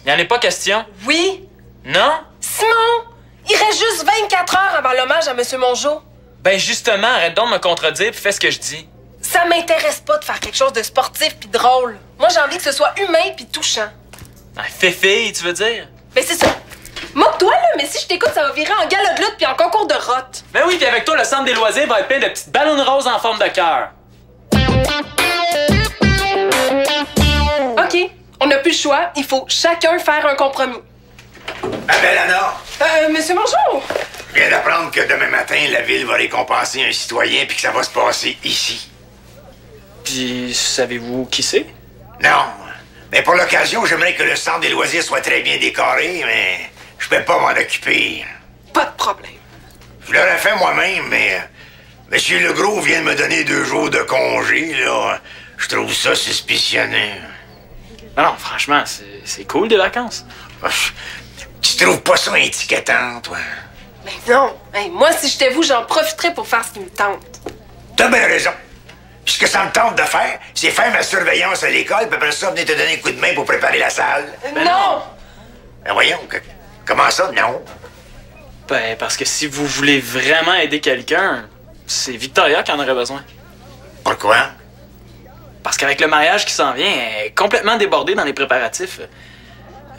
Il en est pas question. Oui. Non? Simon, il reste juste 24 heures avant l'hommage à M. Mongeau. Ben justement, arrête donc de me contredire puis fais ce que je dis. Ça m'intéresse pas de faire quelque chose de sportif puis drôle. Moi, j'ai envie que ce soit humain puis touchant. Ben, fée, tu veux dire? Ben c'est ça. Moque-toi, là, mais si je t'écoute, ça va virer en galop de lutte puis en concours de rotte. Ben oui, puis avec toi, le centre des loisirs va être plein de petites ballons roses en forme de cœur. OK, on n'a plus le choix. Il faut chacun faire un compromis. Ma belle Anna, Monsieur Mongeau! je viens d'apprendre que demain matin, la ville va récompenser un citoyen puis que ça va se passer ici. Puis, savez-vous qui c'est? Non, mais pour l'occasion, j'aimerais que le centre des loisirs soit très bien décoré, mais je peux pas m'en occuper. Pas de problème. Je l'aurais fait moi-même, mais Monsieur Legros vient de me donner 2 jours de congé, là. Je trouve ça suspicionneux. Non, franchement, c'est cool des vacances. Tu trouves pas ça étiquetant, toi? Ben non. Hey, moi, si j'étais vous, j'en profiterais pour faire ce qui me tente. T'as bien raison. Puis ce que ça me tente de faire, c'est faire ma surveillance à l'école, puis après ça, venir te donner un coup de main pour préparer la salle. Non! Ben voyons, comment ça, non? Ben, parce que si vous voulez vraiment aider quelqu'un, c'est Victoria qui en aurait besoin. Pourquoi? Parce qu'avec le mariage qui s'en vient, elle est complètement débordée dans les préparatifs.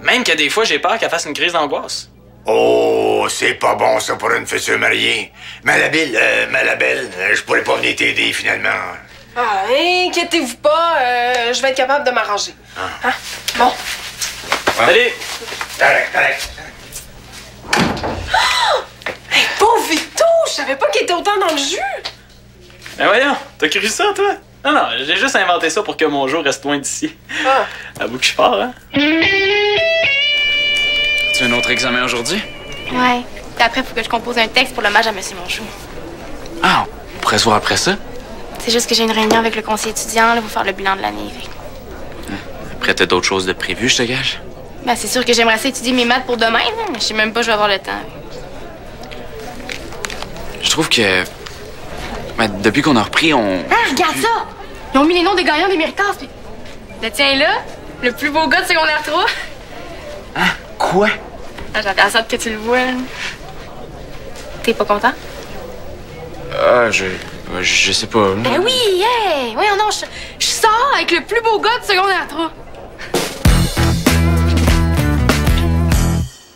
Même que des fois, j'ai peur qu'elle fasse une crise d'angoisse. Oh, c'est pas bon, ça, pour une future mariée. Malabelle, je pourrais pas venir t'aider, finalement. Ah, inquiétez-vous pas, je vais être capable de m'arranger. Hein? Bon. Salut! Correct. Hey, pauvre Victo! Je savais pas qu'il était autant dans le jus! Ben voyons, t'as cru ça, toi? Non, j'ai juste inventé ça pour que mon jour reste loin d'ici. Ah. Avoue que je pars, hein? As-tu un autre examen aujourd'hui? Ouais. Puis après, il faut que je compose un texte pour l'hommage à M. Mongeau. Ah, on pourrait se voir après ça? C'est juste que j'ai une réunion avec le conseiller étudiant, là, pour faire le bilan de l'année. Après, t'as d'autres choses de prévues, je te gage? Ben, c'est sûr que j'aimerais ça étudier mes maths pour demain, là, mais je sais même pas si je vais avoir le temps. Je trouve que... Ben, depuis qu'on a repris, on... Ah, regarde ça! Ils ont mis les noms des gagnants des Méritas, puis... Le tien là, le plus beau gars de secondaire 3. Hein? Quoi? Ah, j'attends ça que tu le vois. T'es pas content? Ah, je sais pas. Ben oui, hey! Oui, non, je sors avec le plus beau gars de secondaire 3.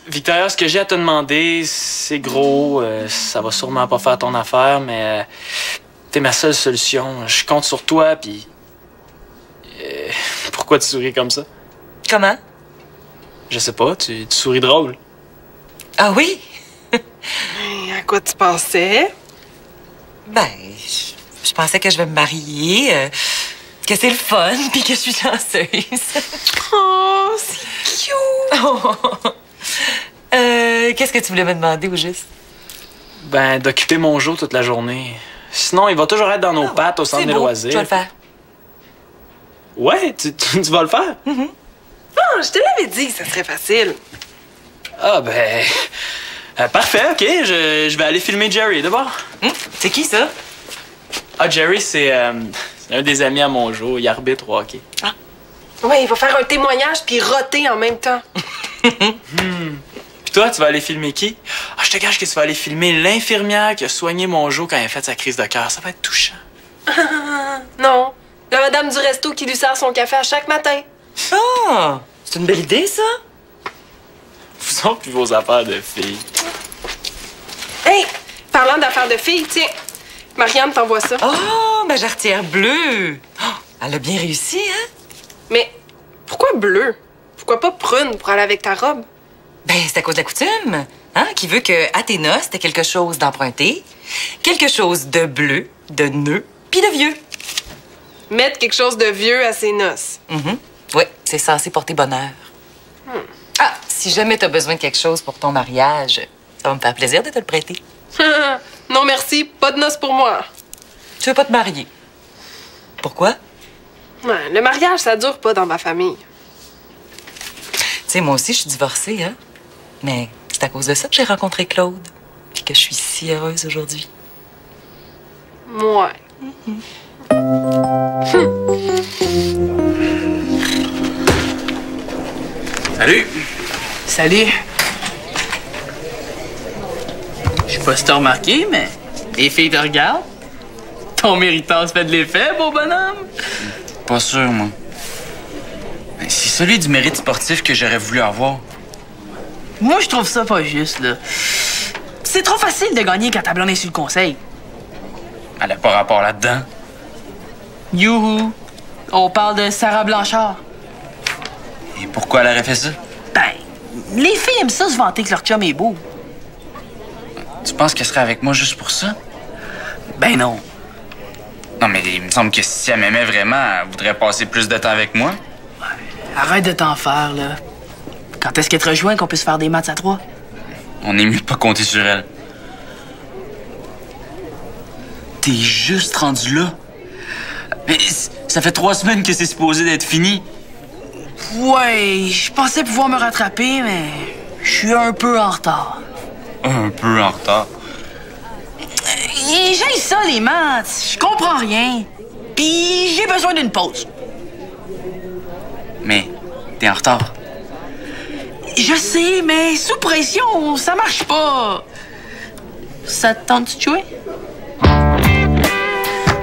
Victoria, ce que j'ai à te demander, c'est gros. Ça va sûrement pas faire ton affaire, mais t'es ma seule solution. Je compte sur toi, puis... pourquoi tu souris comme ça? Comment? Je sais pas, tu souris drôle. Ah oui? À quoi tu pensais? Ben, je pensais que je vais me marier, que c'est le fun, puis que je suis chanceuse. Oh, c'est cute! Oh. Qu'est-ce que tu voulais me demander au juste? Ben, d'occuper mon jour toute la journée. Sinon, il va toujours être dans nos pattes au centre des loisirs. Je vais le faire. Ouais, tu vas le faire? Ah, je te l'avais dit que ça serait facile. Ah, ben... parfait, OK. Je vais aller filmer Jerry, d'abord. C'est qui, ça? Ah, Jerry, c'est un des amis à mon jour. Il arbitre au hockey. Ah. Ouais, il va faire un témoignage puis roter en même temps. Puis toi, tu vas aller filmer qui? Ah, je te gage que tu vas aller filmer l'infirmière qui a soigné mon jour quand il a fait sa crise de cœur. Ça va être touchant. Non, la madame du resto qui lui sert son café à chaque matin. Ah! C'est une belle idée, ça? Vous autres puis vos affaires de filles. Hey, parlant d'affaires de filles, tiens, Marianne t'envoie ça. Oh, ma jarretière bleue! Oh, elle a bien réussi, hein? Mais pourquoi bleu? Pourquoi pas prune pour aller avec ta robe? Ben, c'est à cause de la coutume, hein? Qui veut que à tes noces, t'aies quelque chose d'emprunté, quelque chose de bleu, de nœud, puis de vieux. Mettre quelque chose de vieux à ses noces. Oui, c'est censé porter bonheur. Ah, si jamais t'as besoin de quelque chose pour ton mariage, ça va me faire plaisir de te le prêter. Non, merci, pas de noces pour moi. Tu veux pas te marier? Pourquoi? Ouais, le mariage, ça dure pas dans ma famille. Tu sais, moi aussi, je suis divorcée, hein? Mais c'est à cause de ça que j'ai rencontré Claude, puis que je suis si heureuse aujourd'hui. Ouais. Salut! Salut. Je sais pas si t'as remarqué, mais les filles te regardent. Ton méritant se fait de l'effet, beau bonhomme. Pas sûr, moi. Ben, c'est celui du mérite sportif que j'aurais voulu avoir. Moi, je trouve ça pas juste, là. C'est trop facile de gagner quand ta blonde est sur le conseil. Elle a pas rapport là-dedans. Youhou! On parle de Sarah Blanchard. Et pourquoi elle aurait fait ça? Ben, les filles aiment ça se vanter que leur chum est beau. Tu penses qu'elle serait avec moi juste pour ça? Ben non. Non, mais il me semble que si elle m'aimait vraiment, elle voudrait passer plus de temps avec moi. Arrête de t'en faire, là. Quand est-ce qu'elle te rejoint qu'on puisse faire des maths à 3? On est mieux de pas compter sur elle. T'es juste rendu là. Mais ça fait 3 semaines que c'est supposé d'être fini. Ouais, je pensais pouvoir me rattraper, mais je suis un peu en retard. Un peu en retard. J'ai ça, les maths. Je comprends rien. Puis j'ai besoin d'une pause. Mais t'es en retard. Je sais, mais sous pression, ça marche pas. Ça te tente de jouer?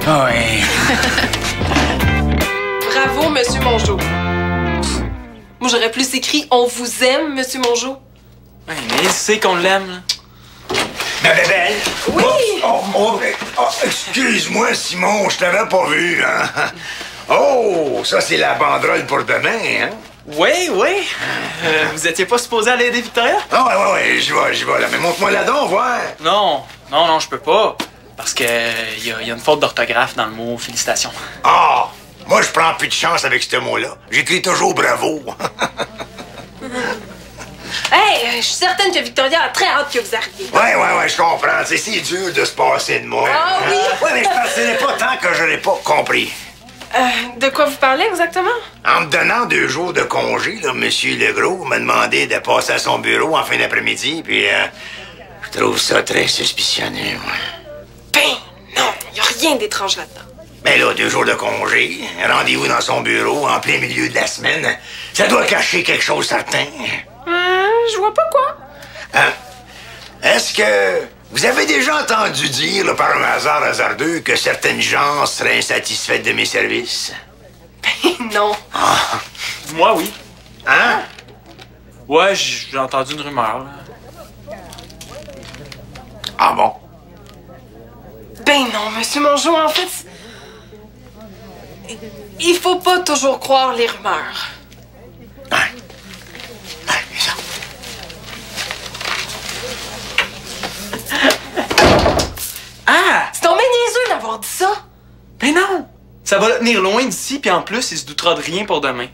Ah ouais. Bravo, Monsieur Mongeau. Moi, j'aurais plus écrit « On vous aime, Monsieur Mongeau ». Ouais, mais il sait qu'on l'aime, là. Ma bébelle? Oui! Excuse-moi, Simon, je t'avais pas vu, hein? Oh, ça, c'est la banderole pour demain, hein? Oui. Vous étiez pas supposé aller aider Victoria? Ah, ouais, j'y vais, là. Mais montre-moi la donc, voir. Non, je peux pas. Parce que y a une faute d'orthographe dans le mot félicitations. Ah! Moi, je prends plus de chance avec ce mot-là. J'écris toujours bravo. Hey, je suis certaine que Victoria a très hâte que vous arriviez. Ouais, je comprends. C'est si dur de se passer de moi. Ah oui? Ouais, mais je pensais pas tant que je l'ai pas compris. De quoi vous parlez exactement? En me donnant 2 jours de congé, là, M. Legros m'a demandé de passer à son bureau en fin d'après-midi, puis je trouve ça très suspicionneux, moi. Ben, non, y a rien d'étrange là-dedans. Mais là, 2 jours de congé, rendez-vous dans son bureau en plein milieu de la semaine, ça doit cacher quelque chose certain. Je vois pas quoi. Est-ce que vous avez déjà entendu dire, là, par un hasard hasardeux, que certaines gens seraient insatisfaites de mes services? Ben, non. Moi, oui. Hein? Ouais, j'ai entendu une rumeur, là. Ah bon? Ben non, Monsieur Mongeau, en fait, il faut pas toujours croire les rumeurs. Ça. Ah! C'est tombé niaiseux d'avoir dit ça. Ben non! Ça va le tenir loin d'ici, puis en plus, il se doutera de rien pour demain.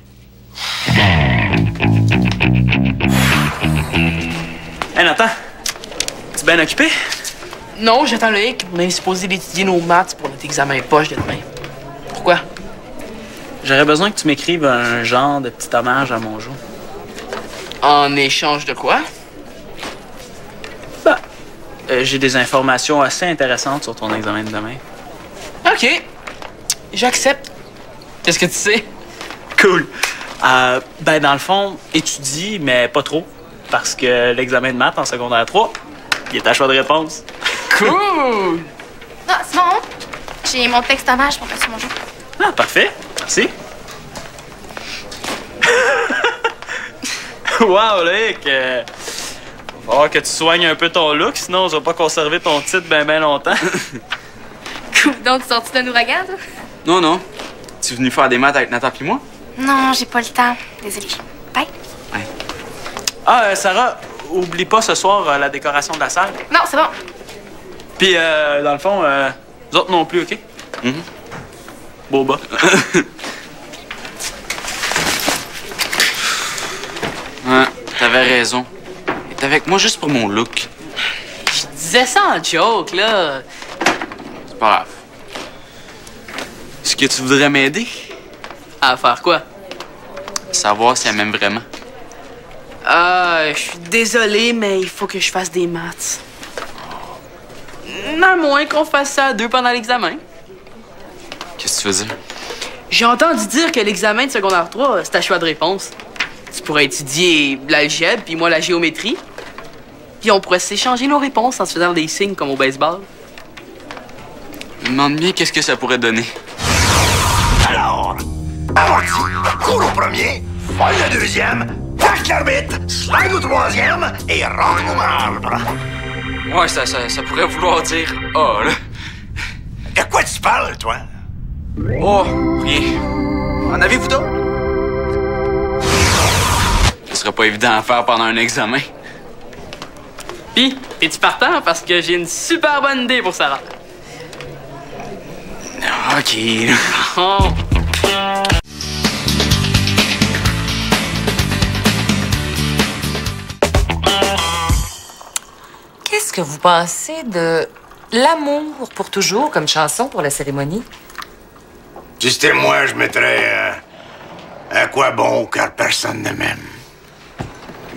Hey, Nathan! Tu bien occupé? Non, j'attends Loïc. On est supposé d'étudier nos maths pour notre examen poche de demain. Pourquoi? J'aurais besoin que tu m'écrives un genre de petit hommage à Mongeau. En échange de quoi? J'ai des informations assez intéressantes sur ton examen de demain. OK. J'accepte. Qu'est-ce que tu sais? Cool. Ben, dans le fond, étudie, mais pas trop. Parce que l'examen de maths en secondaire 3, il est à choix de réponse. Cool! Ah, Simon, j'ai mon texte hommage pour Monsieur Mongeau. Ah, parfait. Merci. Wow, Loïc! Va falloir que tu soignes un peu ton look, sinon je vais pas conserver ton titre ben longtemps. Cool. Donc, tu sortis d'un ouragan, toi? Non. Tu es venu faire des maths avec Nathan puis moi? Non, j'ai pas le temps. Désolée. Bye. Ouais. Ah, Sarah, oublie pas ce soir la décoration de la salle. Non, c'est bon. Puis, dans le fond, nous autres non plus, OK? Boba. Ouais, t'avais raison. T'es avec moi juste pour mon look. Je disais ça en joke, là. C'est pas grave. Est-ce que tu voudrais m'aider? À faire quoi? Savoir si elle m'aime vraiment. Je suis désolé, mais il faut que je fasse des maths. À moins qu'on fasse ça à 2 pendant l'examen. Qu'est-ce que tu veux dire? J'ai entendu dire que l'examen de secondaire 3, c'est à choix de réponse. Tu pourrais étudier l'algèbre, puis moi la géométrie. Puis on pourrait s'échanger nos réponses en se faisant des signes comme au baseball. Je me demande bien qu'est-ce que ça pourrait donner. Alors, amorti, cours au premier, folle le deuxième, tac l'arbitre, slide au troisième et rentre au marbre. Ouais, ça pourrait vouloir dire ah, là. De quoi tu parles, toi? Oh, rien. En avez-vous d'autres? Ce serait pas évident à faire pendant un examen. Puis, es-tu partant? Parce que j'ai une super bonne idée pour Sarah. OK. Oh. Qu'est-ce que vous pensez de L'amour pour toujours comme chanson pour la cérémonie? Si c'était moi, je mettrais à quoi bon, car personne ne m'aime.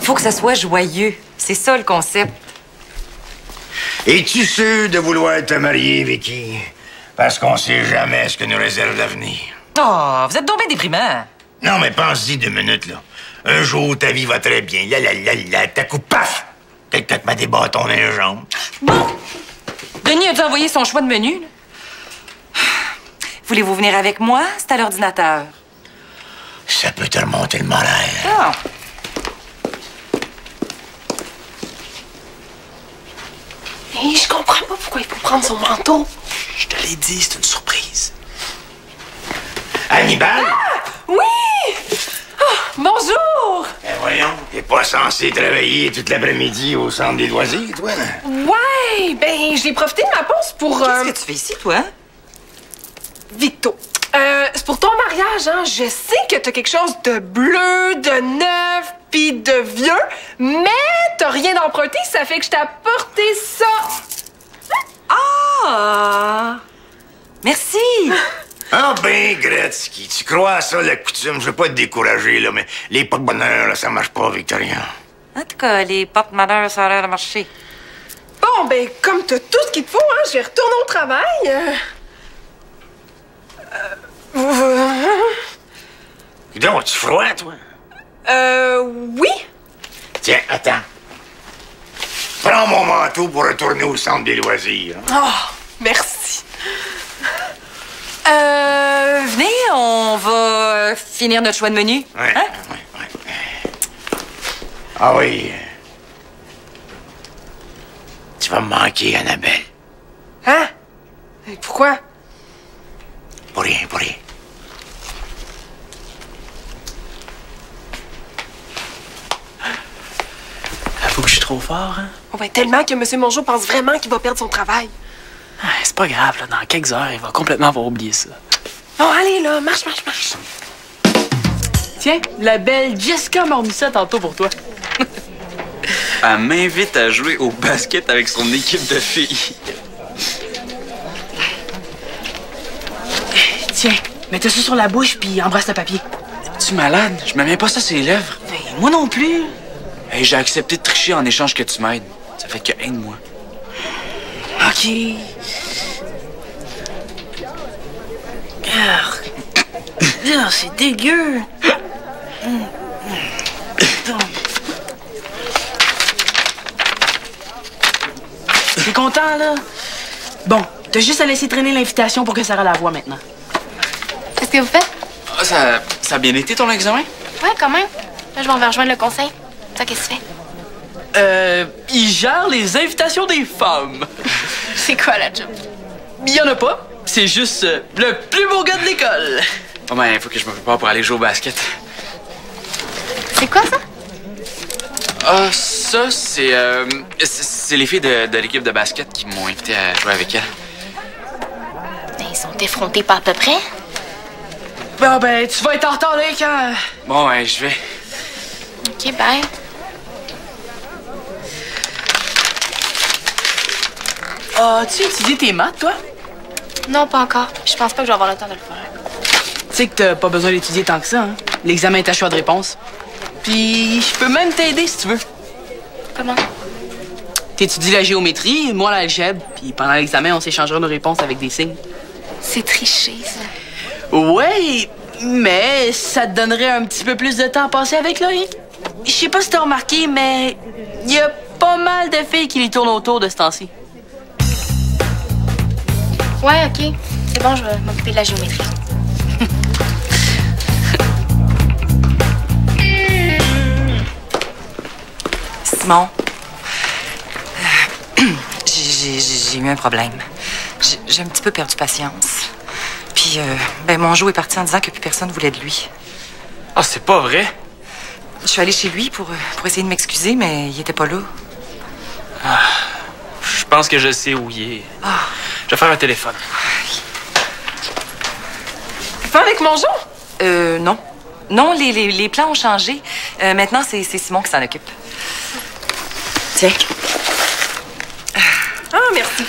Faut que ça soit joyeux. C'est ça le concept. Es-tu sûr de vouloir te marier, Vicky? Parce qu'on sait jamais ce que nous réserve l'avenir. Oh, vous êtes donc bien déprimant. Non, mais pense-y 2 minutes, là. Un jour, ta vie va très bien. T'as coup, paf! Quelqu'un te met des bâtons dans les jambes. Bon! Denis a dû envoyer son choix de menu. Là. Voulez-vous venir avec moi? C'est à l'ordinateur. Ça peut te remonter le moral. Ah! Hé, je comprends pas pourquoi il faut prendre son manteau. Je te l'ai dit, c'est une surprise. Hannibal? Oui! Oh, bonjour! Ben voyons, t'es pas censé travailler toute l'après-midi au centre des loisirs, toi? Ouais, ben j'ai profité de ma pause pour... Qu'est-ce que tu fais ici, toi? Victo, c'est pour ton mariage, hein? Je sais que t'as quelque chose de bleu, de neuf, pis de vieux, mais t'as rien d'emprunté, ça fait que je t'ai apporté ça. Ah! Merci! Ah ben, Gretzky, tu crois à ça, la coutume? Je veux pas te décourager, là, mais les porte-bonheur, là, ça marche pas, Victorien. En tout cas, les porte-malheurs, ça a l'air de marcher. Bon, ben, comme t'as tout ce qu'il te faut, hein, je vais retourner au travail. Donc, tu froid, toi? Oui? Tiens, attends. Prends mon manteau pour retourner au centre des loisirs. Oh, merci. Venez, on va finir notre choix de menu. Ouais, Hein? ouais. Ah oui. Tu vas me manquer, Annabelle. Hein? Pourquoi? Pour rien, pour rien. Avoue que je suis trop fort, hein? Oh, ben, tellement que M. Mongeau pense vraiment qu'il va perdre son travail. Ah, c'est pas grave, là. Dans quelques heures, il va complètement avoir oublié ça. Bon, allez, là, marche. Tiens, la belle Jessica m'a remis ça tantôt pour toi. Elle m'invite à jouer au basket avec son équipe de filles. Tiens, mets-toi ça sur la bouche puis embrasse le papier. Es-tu malade? Je me mets pas ça sur les lèvres. Ben, moi non plus. Hey, j'ai accepté de tricher en échange que tu m'aides. Ça fait que aide-moi. OK. Ah, c'est dégueu. T'es content, là? Bon, t'as juste à laisser traîner l'invitation pour que Sarah la voie maintenant. Qu'est-ce que vous faites? Ah, ça a bien été ton examen? Ouais, quand même. Là, je vais en rejoindre le conseil. Toi, qu'est-ce que tu fais? Il gère les invitations des femmes. C'est quoi la job? Il y en a pas. C'est juste le plus beau gars de l'école. Oh, ben, il faut que je me prépare pour aller jouer au basket. C'est quoi ça? Ah, ça, c'est les filles de l'équipe de basket qui m'ont invité à jouer avec elles. Ben, ils sont effrontés pas à peu près. Ben, tu vas être en retard là quand... Bon, ouais, je vais. OK, bye. As-tu étudié tes maths, toi? Non, pas encore. Je pense pas que je vais avoir le temps de le faire. Tu sais que t'as pas besoin d'étudier tant que ça, hein? L'examen est à choix de réponse. Puis, je peux même t'aider si tu veux. Comment? T'étudies la géométrie, moi l'algèbre, puis pendant l'examen, on s'échangera nos réponses avec des signes. C'est triché, ça. Ouais, Mais ça te donnerait un petit peu plus de temps à passer avec lui. Je sais pas si t'as remarqué, mais il y a pas mal de filles qui lui tournent autour de ce temps-ci. Ouais, OK. C'est bon, je vais m'occuper de la géométrie. Simon, j'ai eu un problème. J'ai un petit peu perdu patience. Puis, mon Jo est parti en disant que plus personne voulait de lui. Ah, c'est pas vrai? Je suis allée chez lui pour essayer de m'excuser, mais il était pas là. Je pense que je sais où il est. Je vais faire un téléphone. Pas avec mon Jo? Non. Non, les plans ont changé. Maintenant, c'est Simon qui s'en occupe. Tiens. Ah, merci.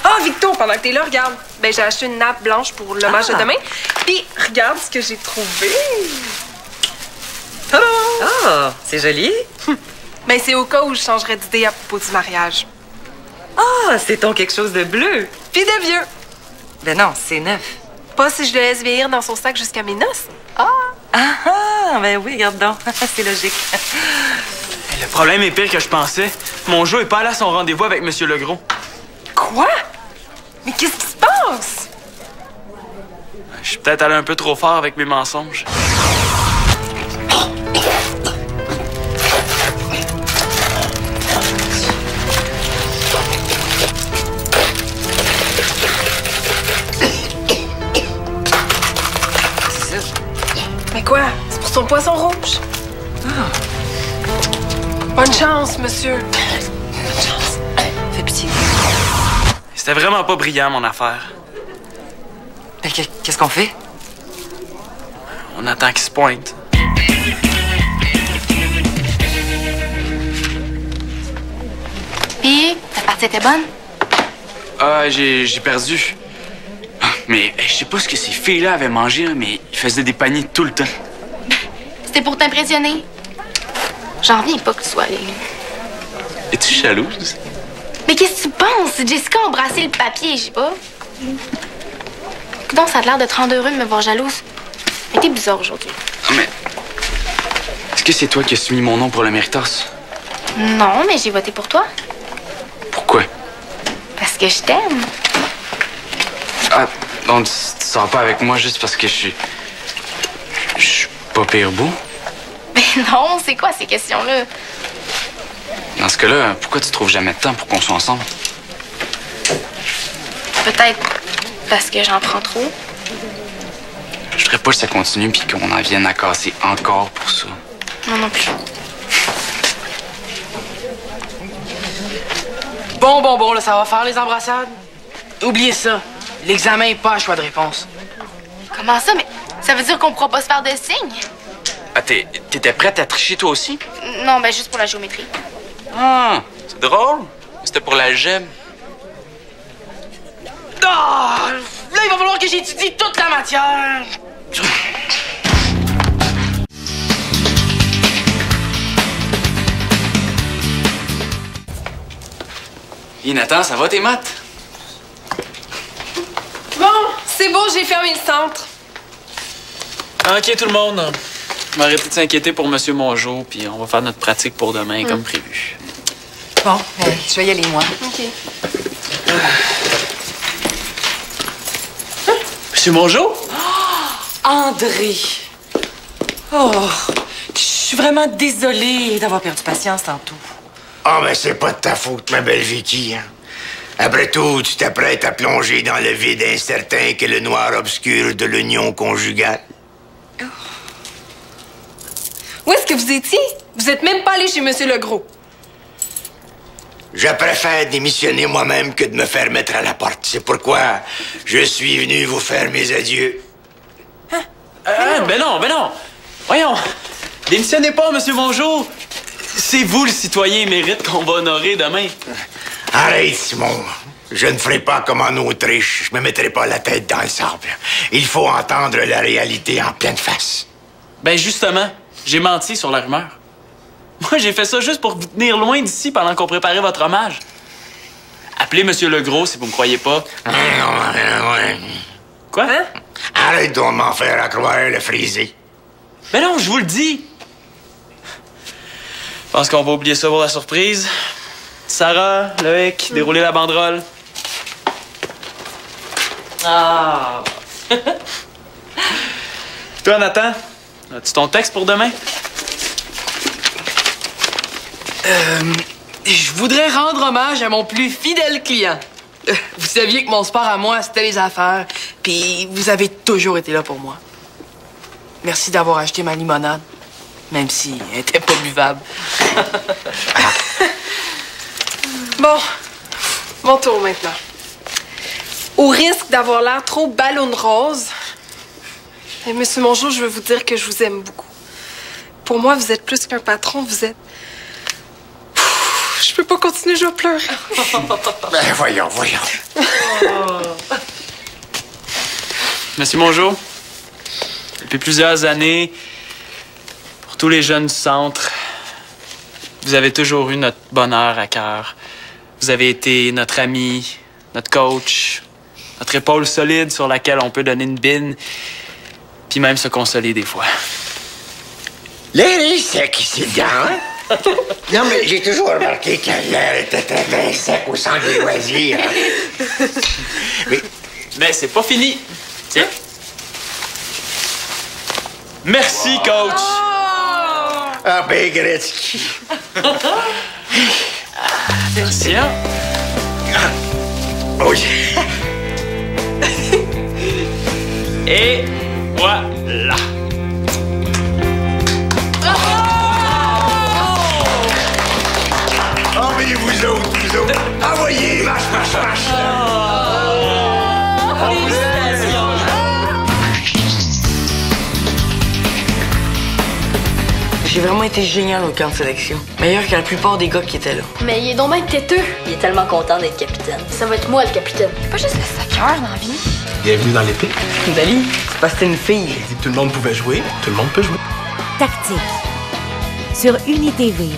Ah, Victo, pendant que t'es là, regarde. Ben, j'ai acheté une nappe blanche pour l'hommage de demain. Puis, regarde ce que j'ai trouvé. Tada! Ah, c'est joli. Ben, c'est au cas où je changerais d'idée à propos du mariage. Ah, c'est ton quelque chose de bleu. Puis de vieux. Ben non, c'est neuf. Pas si je le laisse vieillir dans son sac jusqu'à mes noces. Ben oui, regarde donc. C'est logique. Le problème est pire que je pensais. Mon Jo est pas allé à son rendez-vous avec Monsieur Legros. Quoi? Mais qu'est-ce qui se passe? Je suis peut-être allé un peu trop fort avec mes mensonges. Mais quoi? C'est pour son poisson rouge. Bonne chance, monsieur. Bonne chance. Fais pitié. C'était vraiment pas brillant, mon affaire. Ben, qu'est-ce qu'on fait? On attend qu'il se pointe. Puis, ta partie était bonne? Ah, j'ai perdu. Mais je sais pas ce que ces filles-là avaient mangé, là, mais ils faisaient des paniers tout le temps. C'était pour t'impressionner. J'en reviens pas que tu sois allé. Es-tu jalouse? Mais qu'est-ce que tu penses? Jessica a embrassé le papier, je sais pas. Coudonc, ça a l'air de te rendre heureux de me voir jalouse. Mais t'es bizarre aujourd'hui. Ah, mais... Est-ce que c'est toi qui as soumis mon nom pour le Méritas? Non, mais j'ai voté pour toi. Pourquoi? Parce que je t'aime. Ah, donc tu sors pas avec moi juste parce que je suis pas pire beau? Mais non, c'est quoi ces questions-là? Dans ce cas-là, pourquoi tu trouves jamais de temps pour qu'on soit ensemble? Peut-être parce que j'en prends trop. Je voudrais pas que ça continue puis qu'on en vienne à casser encore pour ça. Moi non plus. Bon, là, ça va faire les embrassades. Oubliez ça. L'examen est pas un choix de réponse. Comment ça? Mais ça veut dire qu'on pourra pas se faire de signes? Ah, t'étais prête à tricher toi aussi? Non, ben juste pour la géométrie. Ah, c'est drôle. C'était pour l'algèbre. Ah! Là, il va falloir que j'étudie toute la matière. Hey, Nathan, ça va tes maths? Bon, c'est beau, j'ai fermé le centre. OK, tout le monde. On va arrêter de s'inquiéter pour Monsieur Mongeau, puis on va faire notre pratique pour demain, comme prévu. Bon, je vais y aller, moi. OK. Monsieur Mongeau? André! Oh, je suis vraiment désolée d'avoir perdu patience tantôt. Ah, mais c'est pas de ta faute, ma belle Vicky. Hein? Après tout, tu t'apprêtes à plonger dans le vide incertain qu'est le noir obscur de l'union conjugale. Où est-ce que vous étiez? Vous êtes même pas allé chez Monsieur Legros. Je préfère démissionner moi-même que de me faire mettre à la porte. C'est pourquoi je suis venu vous faire mes adieux. Ben non. Voyons. Démissionnez pas, Monsieur Mongeau. C'est vous, le citoyen mérite qu'on va honorer demain. Arrête, Simon. Je ne ferai pas comme en Autriche. Je me mettrai pas la tête dans le sable. Il faut entendre la réalité en pleine face. Ben justement, j'ai menti sur la rumeur. Moi, j'ai fait ça juste pour vous tenir loin d'ici pendant qu'on préparait votre hommage. Appelez Monsieur Legros si vous me croyez pas. Ouais. Quoi? Hein? Arrête donc de m'en faire à croire, le frisé. Mais non, je vous le dis. Je pense qu'on va oublier ça pour la surprise. Sarah, Loïc, déroulez la banderole. Ah! Toi, Nathan, as-tu ton texte pour demain? Je voudrais rendre hommage à mon plus fidèle client. Vous saviez que mon sport à moi, c'était les affaires, puis vous avez toujours été là pour moi. Merci d'avoir acheté ma limonade, même si elle était pas buvable. Bon, mon tour maintenant. Au risque d'avoir l'air trop ballon rose, Monsieur Mongeau, je veux vous dire que je vous aime beaucoup. Pour moi, vous êtes plus qu'un patron, vous êtes... Je peux pas continuer, je vais pleurer. Ben voyons. Monsieur Mongeau, depuis plusieurs années, pour tous les jeunes du centre, vous avez toujours eu notre bonheur à cœur. Vous avez été notre ami, notre coach, notre épaule solide sur laquelle on peut donner une bine, puis même se consoler des fois. L'air est sec ici dedans, hein? Non, mais j'ai toujours remarqué que l'air était très sec au centre des loisirs. Mais c'est pas fini. Tiens. Merci, coach. Ah, ben, Gretzky. Merci, hein? Oui. Et voilà. Ah, mais vous autres. Envoyez, marche. J'ai vraiment été génial au camp de sélection. Meilleur que la plupart des gars qui étaient là. Mais il est donc bien têteux. Il est tellement content d'être capitaine. Ça va être moi le capitaine. Pas juste le soccer dans la vie. Bienvenue dans l'été. Dali, c'est parce que t'es une fille. J'ai dit que tout le monde pouvait jouer, tout le monde peut jouer. Tactique. Sur UniTV.